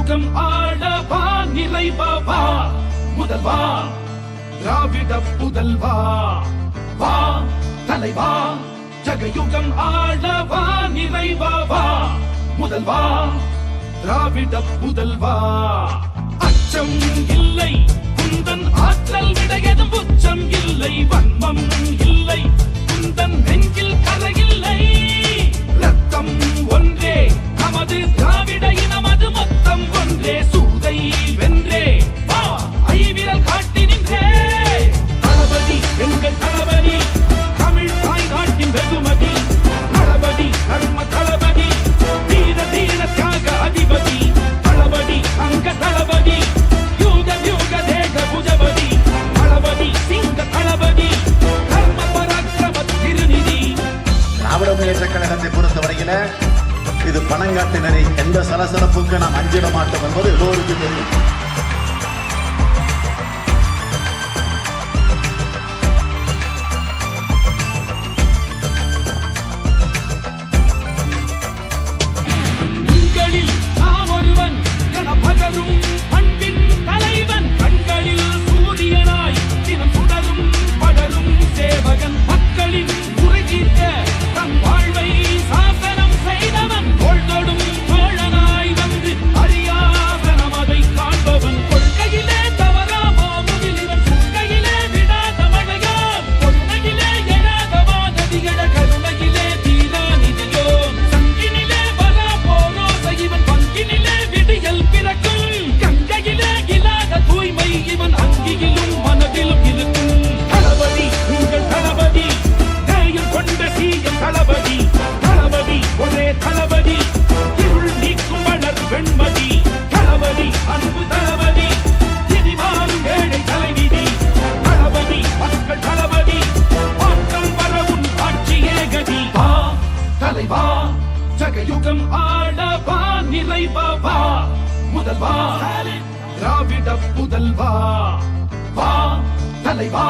ஜகயுகம் ஆளவா நிறைவா முதல்வா திராவிட புதல்வா வா தலைவா ஜகயுகம் ஆளவா நிறைவா முதல்வா திராவிட புதல்வா அச்சம் இல்லை குந்தன் ஆற்றல் விடையதும் உச்சம் இல்லை வன்மம் இல்லை குந்தன் நெஞ்சில் கரையில்லை ரத்தம் ஒன்றே நமது திராவிட இனமது மொத்தம் ஒன்றே சூதை வென்றே வா ஐவிரல் காட்டி நின்றே தளபதி எங்கள் தளபதி தமிழ் தாய் நாட்டின் வெகுமதி தளபதி தர்ம தளபதி தீர தீர தியாக அதிபதி தளபதி அங்க தளபதி யூக யூக தேக புஜபதி தளபதி சிங்க தளபதி தர்ம பராக்கிரம திருநிதி. திராவிட முன்னேற்ற கழகத்தை பொறுத்தவரையில இது பணங்காட்டினரை எந்த சலசலப்புக்கு நாம் அஞ்சிட மாட்டோம் என்பது எல்லோருக்கும் தெரியும். உங்களில் நாம் ஒருவன் என பகரும் பண்பின் தலைவன் கண்களில் சூரியனாய் தினம் சுடரும் படரும் சேவகன் மக்களின் குறை தீர்க்க தன் வாழ்வை சாசனம் செய்தவன் கொள்தொடும் தோழனாய் வந்து அறியாத நமதை காண்பவன் கொள்கையிலே தவறாமோ முகிலிவன் கொள்கையிலே விடாத மழையான் கொள்கையிலே எழாதவா நதிகள கருணையிலே தீரா நிதியோ சங்கினிலே வரா போரோச இவன் பங்கினிலே விடியல் பிறக்கும் கங்கையிலே இல்லாத தூய்மை இவன் அங்கியிலும் மனதிலும் இருக்கும் தளபதி உங்கள் தளபதி நேயம் கொண்ட சீயம் தளபதி தளபதி ஒரே தளபதி இருள் நீக்கும் வளர் வெண்மதி தளபதி அன்பு தளபதி நிதி மாறும் ஏழை தலைவிதி தளபதி மக்கள் தளபதி மாற்றம் வரவும் ஆட்சியே கதி வா தலைவா ஜகயுகம் ஆளவா நிறைவா முதல்வா திராவிட புதல்வா வா தலைவா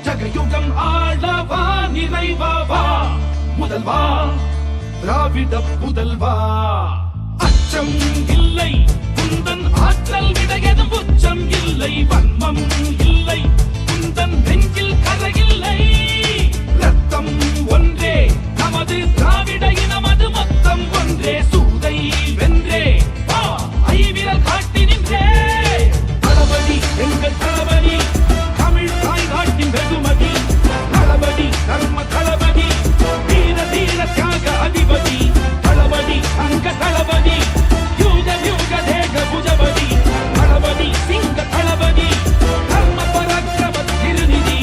ஜகயுகம் ஆளவா நிறைவா முதல்வா திராவிட புதல்வா அச்சம் இல்லை குந்தன் ஆற்றல் விடையதும் உச்சம் இல்லை வன்மம் இல்லை குந்தன் நெஞ்சில் கரையில்லை ரத்தம் ஒன்றே நமது திராவிட இனமது மொத்தம் ஒன்றே சூதை வென்றே வா ஐவிரல் காட்டி நின்றே தளபதி எங்கள் தளபதி தமிழ் தாய் நாட்டின் வெகுமதி தளபதி தர்ம தளபதி தீர தீர தியாக அதிபதி தளபதி அங்க தளபதி யூக யூக தேக புஜபதி தளபதி சிங்க தளபதி தர்ம பராக்கிரம திருநிதி.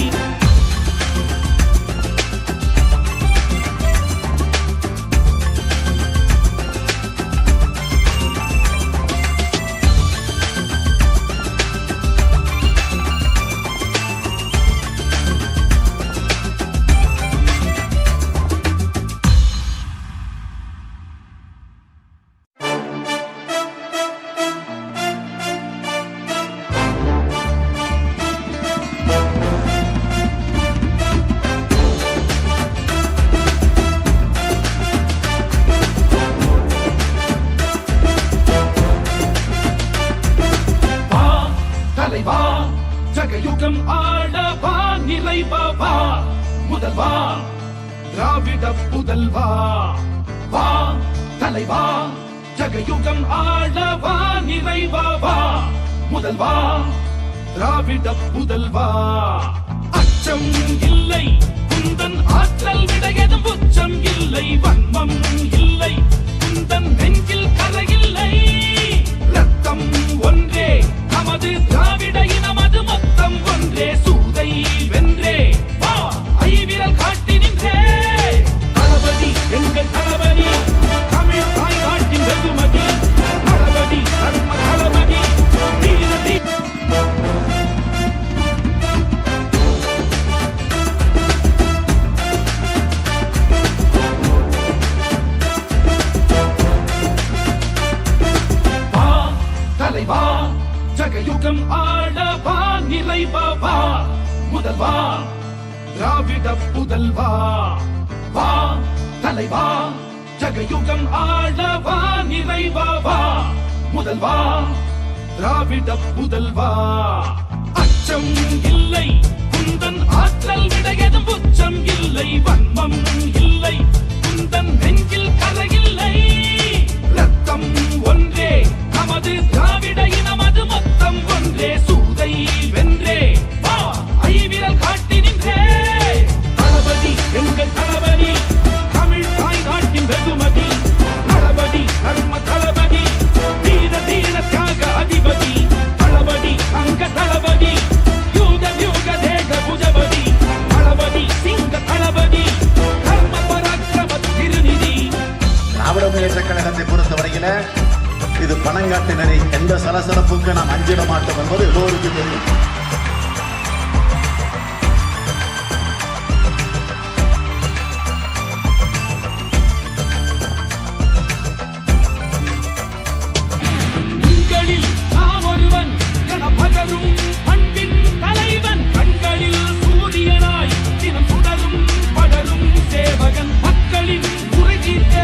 தலைவா ஜகயுகம் ஆளவா நிறைவா முதல்வா திராவிட புதல்வா வா தலைவா ஜகயுகம் ஆளவா நிறைவா முதல்வா திராவிட புதல்வா அச்சம் இல்லை குந்தன் ஆற்றல் விடையதும் உச்சம் இல்லை வன்மம் இல்லை குந்தன் நெஞ்சில் கரையில்லை ரத்தம் ஒன்றே நமது திராவிட இனமது மொத்தம் ஒன்றே சூதை வென்றே வா ஐவிரல் காட்டி நின்றே தளபதி எங்கள் தளபதி தமிழ் தாய் நாட்டின் வெகுமதி தளபதி தர்ம தளபதி தீர தீர வா தலைவா ஜகயுகம் ஆளவா நிறைவா முதல்வா திராவிட புதல்வா வா தலைவா ஜகயுகம் ஆளவா நிறைவா முதல்வா திராவிட புதல்வா அச்சம் இல்லை குந்தன் ஆற்றல் விடையதும் உச்சம் இல்லை வன்மம் இல்லை குந்தன் நெஞ்சில் கரையில்லை ரத்தம் ஒன்றே நமது திராவிட இனமது மொத்தம் ஒன்றே சூதை வென்றே வா ஐவிரல் காட்டி நின்றே தளபதி எங்கள் தளபதி தமிழ் தாய் நாட்டின் வெகுமதி தளபதி தர்ம தளபதி தீர தீர தியாக அதிபதி தளபதி அங்க தளபதி யூக யூக தேக புஜபதி தளபதி சிங்க தளபதி தர்ம பராக்கிரம திருநிதி. திராவிட முன்னேற்ற கழகத்தை பொறுத்தவரையில இது பணங்காட்டு நெறி, எந்த சலசலப்புக்கு நாம் அஞ்சிட மாட்டோம் என்பது எல்லோருக்கும் தெரியும். உங்களில் நாம் ஒருவன் என பகரும் பண்பின் தலைவன் கண்களில் சூரியனாய் தினம் சுடரும் படரும் சேவகன் மக்களின் குறை தீர்க்க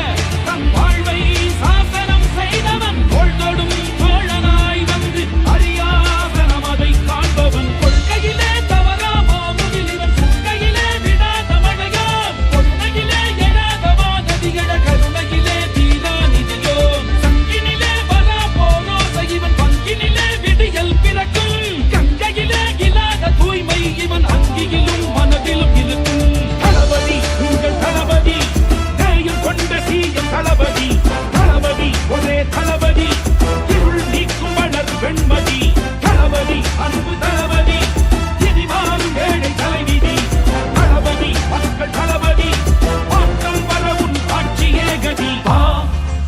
தன் வாழ்வை சாசனம் செய்தவன் தோள்தொடும் தோழனாய் வந்து அரியாசனம் அதை காண்பவன் கொள்கையிலே தவறாமா முகிலிவன் கொள்கையிலே விடாத மழையாம் கொள்கையிலே எழாத வானதிகழ கருணையிலே தீரா நிதியோ சங்கினிலே வரா போரோசை இவன் பங்கினிலே விடியல் பிறக்கும் கங்கையிலே இல்லாத தூய்மை இவன் அங்கியிலும் மனதிலும் இருக்கும் தளபதி உங்கள் தளபதி நேயம் கொண்ட சீயம் தளபதி தளபதி ஒரே தளபதி இருள் நீக்கும் வளர் வெண்மதி தளபதி அன்பு தளபதி இனி மாறும் ஏழை தலைவிதி தளபதி மக்கள் தளபதி மாற்றம் வரவும் ஆட்சியே கதி வா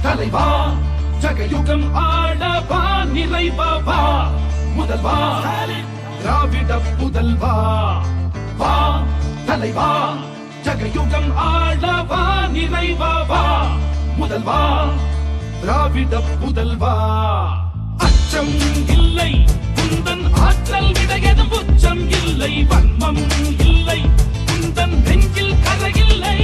தலைவா ஜகயுகம் ஆளவா நிறைவா வா முதல்வா திராவிட புதல்வா வா தலைவா ஜகயுகம் ஆளவா நிறைவா வா முதல்வா திராவிட புதல்வா அச்சம் இல்லை குந்தன் ஆற்றல் விடையதும் உச்சம் இல்லை வன்மம் இல்லை குந்தன் நெஞ்சில் கரையில்லை